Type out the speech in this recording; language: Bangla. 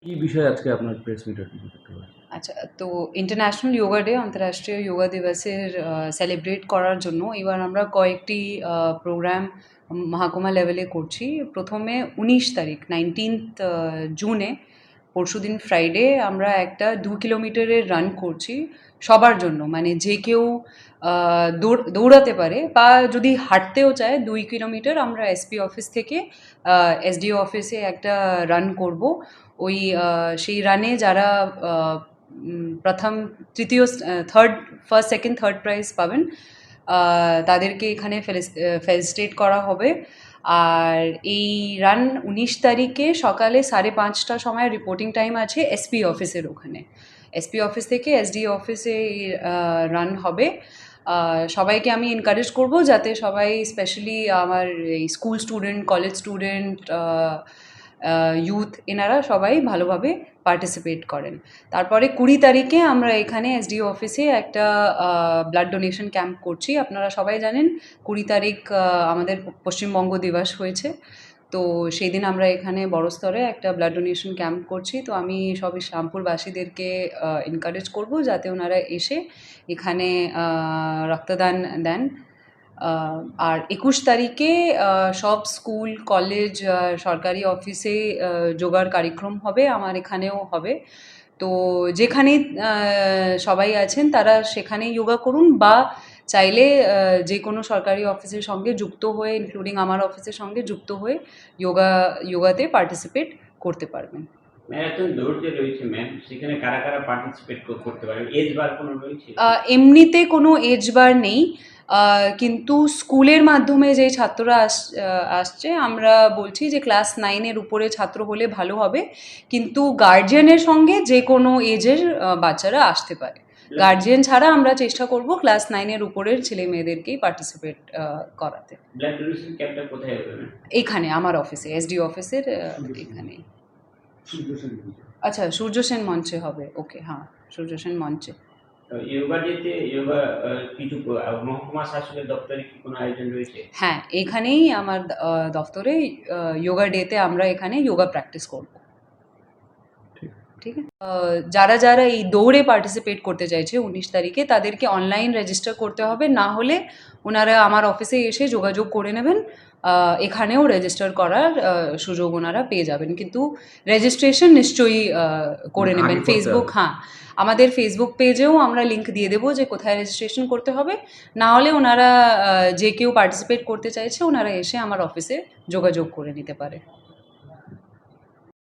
কি বিষয়ে আজকে আপনার প্রেস মিট করতে পারেন? আচ্ছা, তো ইন্টারন্যাশনাল যোগা ডে, আন্তর্রাষ্ট্রীয় যোগা দিবসের সেলিব্রেট করার জন্য এবার আমরা কয়েকটি প্রোগ্রাম মহাকুমা লেভেলে করছি। প্রথমে 19 তারিখ 19th জুনে পরশুদিন ফ্রাইডে আমরা একটা 2 কিলোমিটারের রান করছি সবার জন্য, মানে যে কেউ দৌড়াতে পারে বা যদি হাঁটতেও চায় 2 কিলোমিটার আমরা এসপি অফিস থেকে এসডিও অফিসে একটা রান করব। ওই সেই রানে যারা প্রথম তৃতীয় third first second third prize পাবেন তাদেরকে এখানে ফেলিসিটেট করা হবে। আর এই রান 19 তারিখে সকালে 5:30টার সময় রিপোর্টিং টাইম আছে এসপি অফিসের ওখানে। এসপি অফিস থেকে এসডি অফিসে রান হবে। সবাইকে আমি এনকারেজ করব যাতে সবাই, স্পেশালি আমার এই school student, college student, youth, এনারা সবাই ভালোভাবে পার্টিসিপেট করেন। তারপরে 20 তারিখে আমরা এখানে এসডিও অফিসে একটা ব্লাড ডোনেশন ক্যাম্প করছি। আপনারা সবাই জানেন 20 তারিখ আমাদের পশ্চিমবঙ্গ দিবস হয়েছে, তো সেই দিন আমরা এখানে বড় স্তরে একটা ব্লাড ডোনেশন ক্যাম্প করছি। তো আমি সব ইসলামপুরবাসীদেরকে এনকারেজ করব যাতে ওনারা এসে এখানে রক্তদান দেন। আর 21 তারিখে সব স্কুল, কলেজ, সরকারি অফিসে যোগার কার্যক্রম হবে, আমার এখানেও হবে। তো যেখানে সবাই আছেন তারা সেখানেই যোগা করুন, বা চাইলে যে কোনো সরকারি অফিসের সঙ্গে যুক্ত হয়ে, ইনক্লুডিং আমার অফিসের সঙ্গে যুক্ত হয়ে যোগাতে পার্টিসিপেট করতে পারবেন। ম্যারাথন দৌড় যে রয়েছে ম্যাম, সেখানে কারা কারা পার্টিসিপেট করতে পারে? এজ বার কোনো রয়েছে? এমনিতে কোনো এজ বার নেই, কিন্তু স্কুলের মাধ্যমে যে ছাত্ররা আসছে আমরা বলছি যে ক্লাস 9-এর উপরে ছাত্র হলে ভালো হবে, কিন্তু গার্জিয়ানের সঙ্গে যে কোনো এজের বাচ্চারা আসতে পারে। গার্জিয়ান ছাড়া আমরা চেষ্টা করব ক্লাস 9-এর উপরের ছেলে মেয়েদেরকেই পার্টিসিপেট করাতে। ব্লাড ডোনেশন ক্যাম্পটা কোথায় হবে? এইখানে আমার অফিসে, এসডি অফিসের এখানে। আচ্ছা, সূর্য সেন মঞ্চে হবে। ওকে, হ্যাঁ, সূর্য সেন মঞ্চে। যোগা ডেতে যোগা কিছু মহকুমা শাসকের দপ্তরে কি কোনো আয়োজন রয়েছে? হ্যাঁ, এখানেই আমার দফতরে যোগা ডেতে আমরা এখানে যোগা প্র্যাকটিস করব। ঠিক আছে। যারা যারা এই দৌড়ে পার্টিসিপেট করতে চাইছে 19 তারিখে, তাদেরকে অনলাইন রেজিস্টার করতে হবে, না হলে ওনারা আমার অফিসে এসে যোগাযোগ করে নেবেন। এখানেও রেজিস্টার করার সুযোগ ওনারা পেয়ে যাবেন, কিন্তু রেজিস্ট্রেশন নিশ্চয়ই করে নেবেন। ফেসবুক, হ্যাঁ, আমাদের ফেসবুক পেজেও আমরা লিঙ্ক দিয়ে দেবো যে কোথায় রেজিস্ট্রেশন করতে হবে। না হলে ওনারা যে কেউ পার্টিসিপেট করতে চাইছে ওনারা এসে আমার অফিসে যোগাযোগ করে নিতে পারে।